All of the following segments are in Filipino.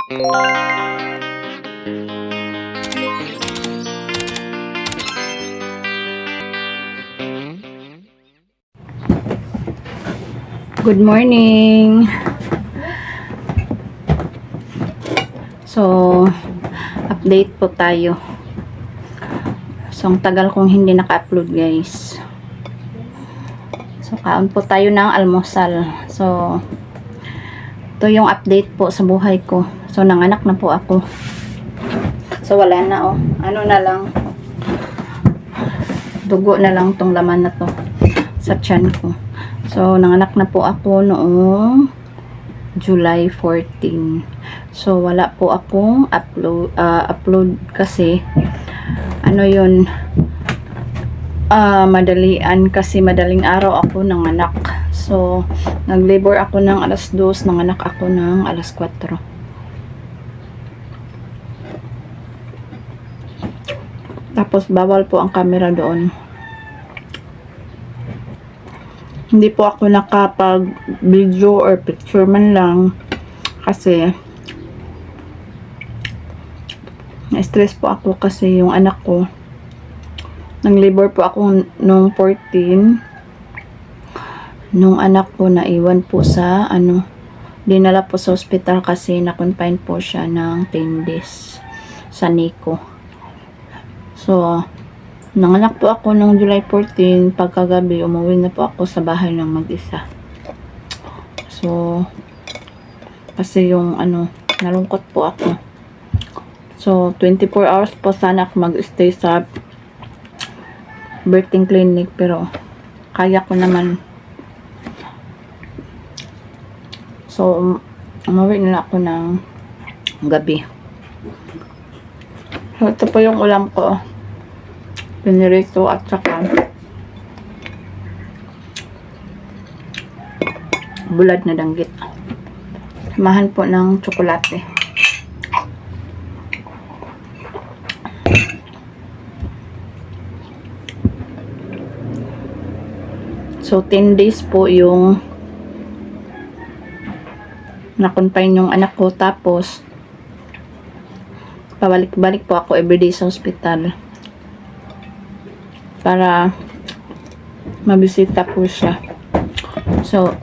Good morning. So, update po tayo. So, ang tagal kong hindi naka-upload, guys. So, kaon po tayo ng almusal. So, ito yung update po sa buhay ko. So, nanganak na po ako. So, wala na, oh. Ano na lang. Dugo na lang tong laman na to sa tiyan ko. So, nanganak na po ako noong July 14. So, wala po akong upload kasi ano yun, madalian kasi madaling araw ako nanganak. So, nag-labor ako ng alas 2, nanganak ako ng alas 4. Tapos, bawal po ang camera doon. Hindi po ako nakapag-video or picture man lang kasi na-stress po ako kasi yung anak ko nang-labor po ako nung 14. Nung anak ko naiwan po sa dinala po sa hospital kasi na-confine po siya ng 10 days sa NICU. So, nanganak po ako noong July 14, pagkagabi umuwi na po ako sa bahay ng mag-isa. So, kasi yung nalungkot po ako. So, 24 hours po sana ako mag-stay sa birthing clinic pero kaya ko naman. So, umuwi na ako ng gabi. So, ito po yung ulam ko. Pinirito at saka bulad na danggit. Samahan po ng tsokolate. So, 10 days po yung na-confine yung anak ko. Tapos, pabalik-balik po ako everyday sa hospital para mabisita po siya. So,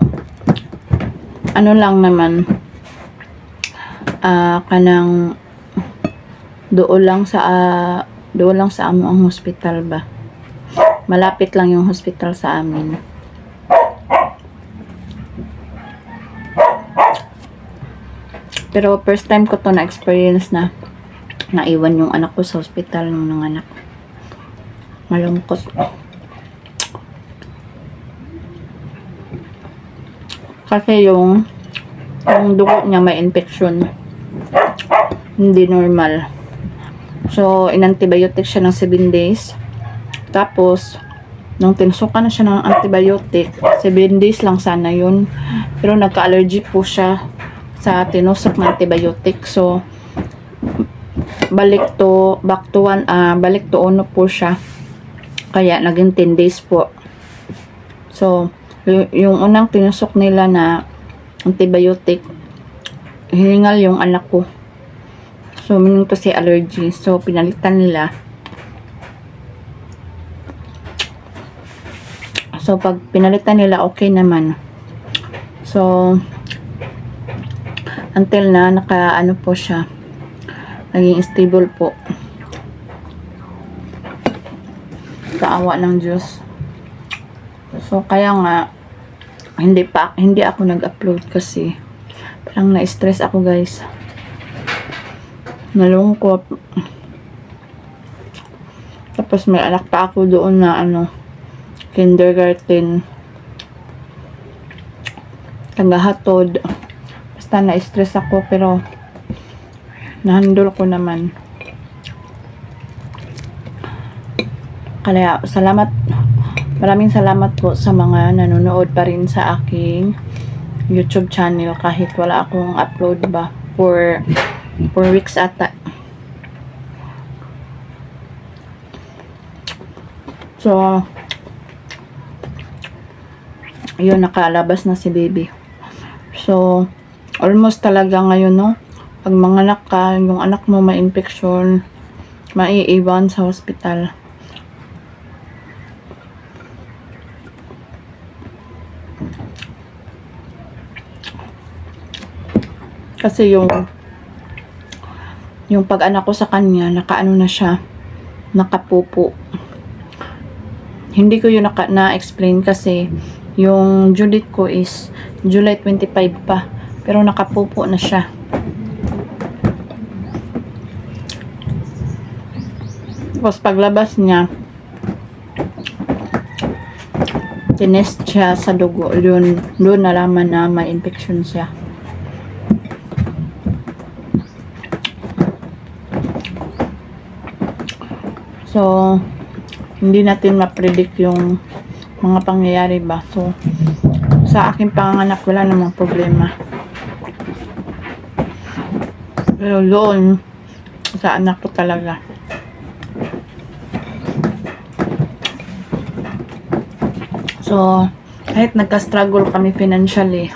ano lang naman, kanang doon lang sa amo ang hospital ba. Malapit lang yung hospital sa amin. Pero first time ko to na experience na naiwan yung anak ko sa hospital nung nanganak. Malungkot. Kasi yung dugo niya may infection. Hindi normal. So, in-antibiotic siya ng 7 days. Tapos, nung tinsukan na siya ng antibiotic, 7 days lang sana yun. Pero nagka-allergy po siya sa tinusok ng antibiotic. So, balik to 1 po siya. Kaya naging 10 days po. So, yung unang tinusok nila na antibiotic, hiningal yung anak ko. So, meaning to say allergy. So, pinalitan nila. So, pag pinalitan nila, okay naman. So, until na po siya. Naging stable po. Kaawa ng Diyos. So, kaya nga, hindi ako nag-upload kasi parang na-stress ako, guys. Nalungkot. Tapos may anak pa ako doon na kindergarten. Tagahatod. Basta na-stress ako pero na-handle ko naman. Kaya maraming salamat po sa mga nanonood pa rin sa aking YouTube channel kahit wala akong upload ba for 4 weeks ata. So, yun, nakalabas na si baby. So, almost talaga ngayon, no? Pag manganak ka, yung anak mo may infection, maiiwan sa hospital. Kasi yung pag-anak ko sa kanya, nakaano na siya, nakapupo. Hindi ko yun na-explain kasi yung due date ko is July 25 pa. Pero nakapupo na siya. Tapos paglabas niya, tinest siya sa dugo. Doon nalaman na may infection siya. So, hindi natin ma-predict yung mga pangyayari ba. So, sa aking panganak, wala namang problema. Pero doon, sa anak ko talaga. So, kahit nagka-struggle kami financially,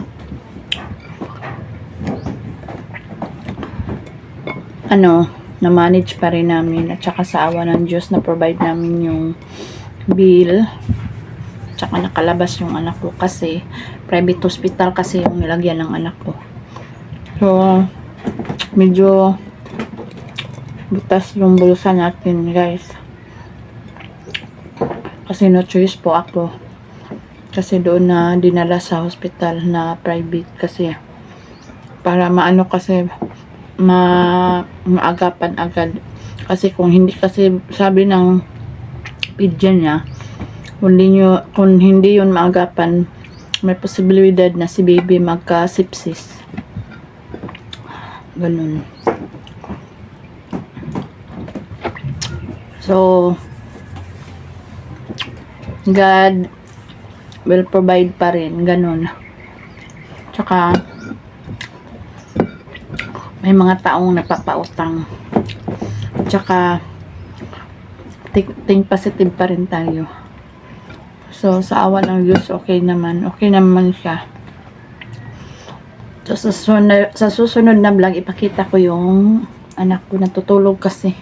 na-manage pa rin namin. At saka sa awa ng Diyos, na-provide namin yung bill. At saka nakalabas yung anak ko kasi private hospital kasi yung nilagyan ng anak ko. So, medyo butas yung bulsa natin, guys. Kasi no choice po ako. Kasi doon na dinala sa hospital na private kasi para maano kasi maagapan agad. Kasi kung hindi kasi sabi ng pidya niya, kung hindi yun maagapan, may posibilidad na si baby magka-sepsis. Ganun. So, God will provide pa rin. Ganun. Tsaka, may mga taong napapautang. Tsaka, think positive pa rin tayo. So, sa awa ng Diyos, okay naman. Okay naman siya. So, sa susunod na vlog, ipakita ko yung anak ko natutulog kasi.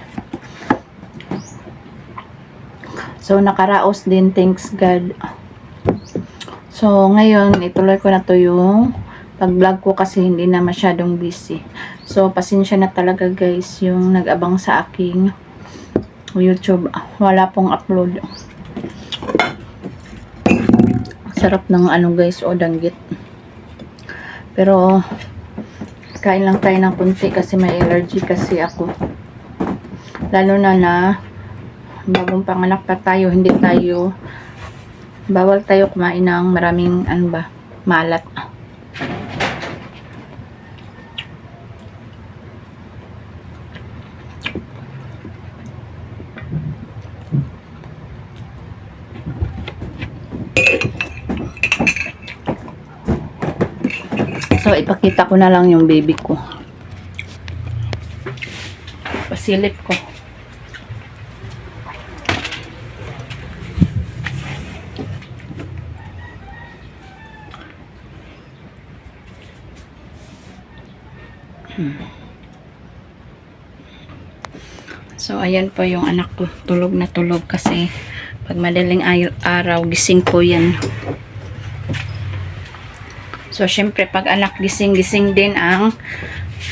So, nakaraos din. Thanks God. So, ngayon, ituloy ko na to yung pag-vlog ko kasi hindi na masyadong busy. So, pasensya na talaga guys yung nag-abang sa aking YouTube. Wala pong upload. Sarap ng guys, o danggit. Pero, kain lang tayo ng kunti kasi may allergy kasi ako. Lalo na bagong panganak pa tayo, bawal tayo kumain ng maraming malat. So, ipakita ko na lang yung baby ko. Pasilip ko. So, ayan po yung anak ko. Tulog na tulog kasi pag madaling araw, gising po yan. So, syempre, pag anak gising din ang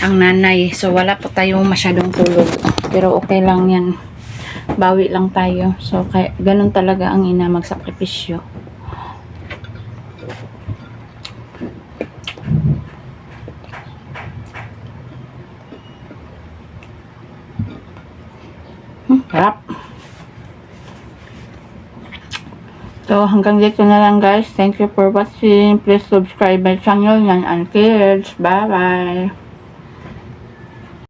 nanay. So, wala po tayong masyadong tulog. Pero, okay lang yan. Bawi lang tayo. So, ganun talaga ang ina, magsakripisyo. Harap. So, hanggang dito na lang guys. Thank you for watching. Please subscribe my channel, Yan and Kids. Bye-bye.